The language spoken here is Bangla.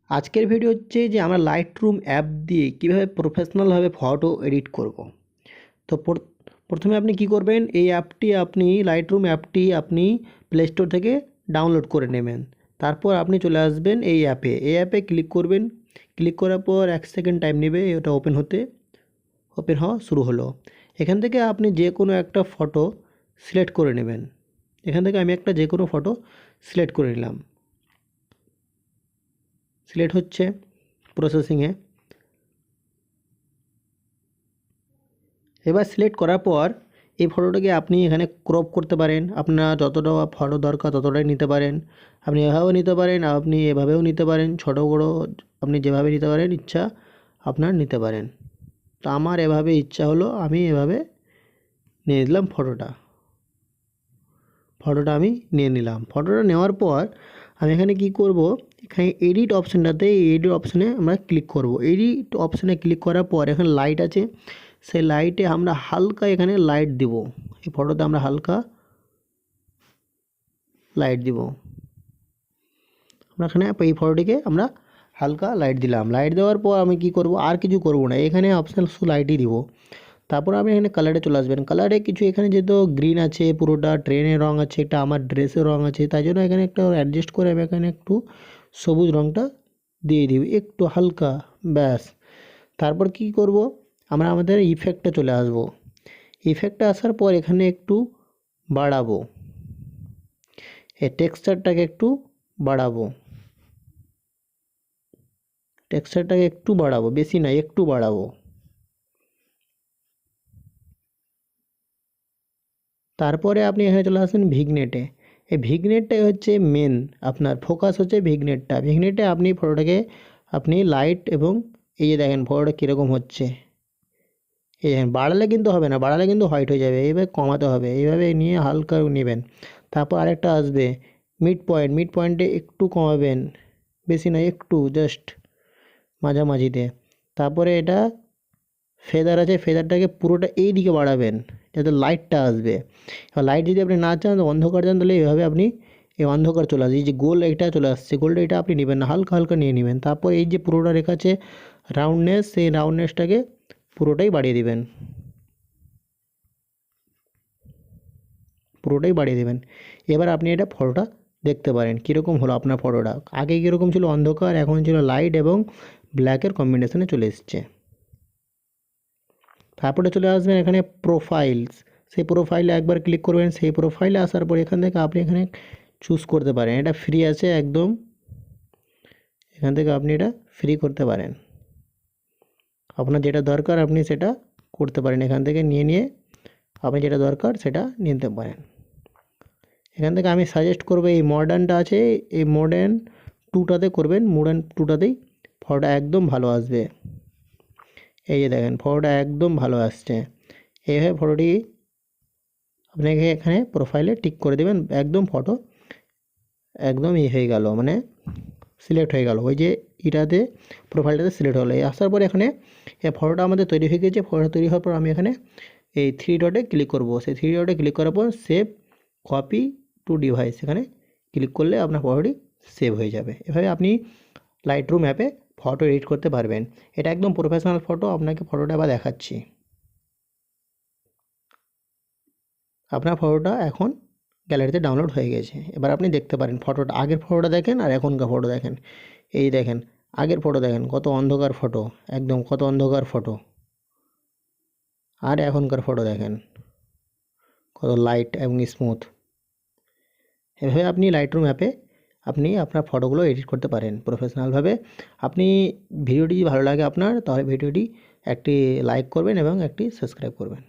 আজকের ভিডিও হচ্ছে যে আমরা লাইটরুম অ্যাপ দিয়ে কীভাবে প্রফেশনালভাবে ফটো এডিট করব। তো প্রথমে আপনি কি করবেন, এই লাইটরুম অ্যাপটি আপনি প্লে স্টোর থেকে ডাউনলোড করে নেবেন। তারপর আপনি চলে আসবেন এই অ্যাপে ক্লিক করবেন। ক্লিক করার পর 1 সেকেন্ড টাইম নেবে এটা ওপেন হওয়া শুরু হলো। এখান থেকে আপনি যে কোনো একটা ফটো সিলেক্ট করে নেবেন। এখান থেকে আমি একটা যে কোনো ফটো সিলেক্ট করে নিলাম। সিলেক্ট হচ্ছে প্রসেসিংয়ে। এবার সিলেক্ট করার পর এই ফটোটাকে আপনি এখানে ক্রপ করতে পারেন। আপনার যতটা ফটো দরকার ততটাই নিতে পারেন। আপনি এভাবেও নিতে পারেন, আপনি এভাবেও নিতে পারেন, ছোটো বড়ো আপনি যেভাবে নিতে পারেন ইচ্ছা আপনার নিতে পারেন। তো আমার এভাবে ইচ্ছা হলো, আমি এভাবে নিয়ে নিলাম ফটোটা আমি নিয়ে নিলাম। ফটোটা নেওয়ার পর আমি এখানে কি করব, এখানে এডিট অপশানে আমরা ক্লিক করব। এডিট অপশানে ক্লিক করার পর এখানে লাইট আছে, সেই লাইটে আমরা হালকা এখানে লাইট দিব। এই ফটোতে আমরা হালকা লাইট দিব। আমরা এখানে এই ফটোটিকে আমরা হালকা লাইট দিলাম। লাইট দেওয়ার পর আমি কি করব, আর কিছু করব না, এখানে অপশান শুধু লাইটই দিব। তারপর আমি এখানে কালারে চলে আসবেন। কালারে কিছু এখানে যেহেতু গ্রিন আছে, পুরোটা ট্রেনের রঙ আছে, একটা আমার ড্রেসের রঙ আছে, তাই জন্য এখানে একটা অ্যাডজাস্ট করে আমি এখানে একটু সবুজ রঙটা দিয়ে দিব একটু হালকা, ব্যাস। তারপর কি করব, আমরা আমাদের ইফেক্টে চলে আসব। ইফেক্টে আসার পর এখানে একটু বাড়াবো, এই টেক্সচারটাকে একটু বাড়াবো। বেশি না, একটু বাড়াবো। তারপরে আপনি এখানে চলে আসবেন ভিগনেটে। এই ভিগনেটটাই হচ্ছে মেন, আপনার ফোকাস হচ্ছে ভিগনেটে আপনি ফটোটাকে আপনি লাইট এবং এই যে দেখেন ফটোটা কীরকম হচ্ছে, এই দেখেন বাড়ালে কিন্তু হবে না, বাড়ালে কিন্তু হোয়াইট হয়ে যাবে, এইভাবে কমাতে হবে, এইভাবে নিয়ে হালকা নেবেন। তারপর আরেকটা আসবে মিড পয়েন্টে একটু কমাবেন, বেশি না, একটু জাস্ট মাঝামাঝিতে। তারপরে এটা ফেদার আছে, ফেদারটাকে পুরোটা এই দিকে বাড়াবেন যাতে লাইটটা আসবে। এবার লাইট যদি আপনি না চান, অন্ধকার চান, তাহলে এইভাবে আপনি এই অন্ধকার চলে আসবে। এই যে গোল এটা চলে আসছে, গোলটা এটা আপনি নেবেন না, হালকা হালকা নিয়ে নেবেন। তারপর এই যে পুরোটা রেখা আছে রাউন্ডনেস, সেই রাউন্ডনেসটাকে পুরোটাই বাড়িয়ে দেবেন, এবার আপনি এটা ফটোটা দেখতে পারেন কীরকম হলো আপনার ফটোটা। আগে কীরকম ছিল অন্ধকার, এখন ছিল লাইট এবং ব্ল্যাকের কম্বিনেশনে চলে এসছে। তারপরে চলে আসবেন এখানে প্রোফাইলস, সেই প্রোফাইলে একবার ক্লিক করবেন। সেই প্রোফাইলে আসার পর এখান থেকে আপনি এখানে চুজ করতে পারেন, এটা ফ্রি আছে একদম, এখান থেকে আপনি এটা ফ্রি করতে পারেন। আপনার যেটা দরকার আপনি সেটা করতে পারেন, এখান থেকে নিয়ে আপনি যেটা দরকার সেটা নিতে পারেন। এখান থেকে আমি সাজেস্ট করবো এই মডার্নটা আছে, এই মডার্ন 2টাতে করবেন। মডার্ন 2টাতেই ফটোটা একদম ভালো আসবে। এই যে দেখেন ফটোটা একদম ভালো আসছে। এইভাবে ফটোটি আপনাকে এখানে প্রোফাইলে টিক করে দেবেন, একদম ফটো একদম হয়ে গেল, মানে সিলেক্ট হয়ে গেল। ওই যে এটাতে প্রোফাইলটাতে সিলেক্ট হলো। এই আসার পরে এখানে এই ফটোটা আমাদের তৈরি হয়ে গেছে। ফটোটা তৈরি হওয়ার পর আমি এখানে এই 3 ডটে ক্লিক করব। সেই 3 ডটে ক্লিক করার পর সেভ কপি টু ডিভাইস, এখানে ক্লিক করলে আপনার ফটোটি সেভ হয়ে যাবে। এভাবে আপনি লাইটরুম অ্যাপে ফটো এডিট করতে পারবেন। এটা একদম প্রফেশনাল ফটো, আপনাকে ফটোটা আবার দেখাচ্ছি। আপনার ফটোটা এখন গ্যালারিতে ডাউনলোড হয়ে গেছে। এবার আপনি দেখতে পারেন ফটোটা, আগের ফটোটা দেখেন আর এখনকার ফটো দেখেন। এই দেখেন আগের ফটো দেখেন কত অন্ধকার ফটো, একদম কত অন্ধকার ফটো, আর এখনকার ফটো দেখেন কত লাইট এবং স্মুথ। এভাবে আপনি লাইটরুম অ্যাপে আপনি আপনার ফটোগুলো এডিট করতে পারেন প্রফেশনালভাবে। আপনি ভিডিওটি যদি ভালো লাগে আপনার, তাহলে ভিডিওটি একটি লাইক করবেন এবং একটি সাবস্ক্রাইব করবেন।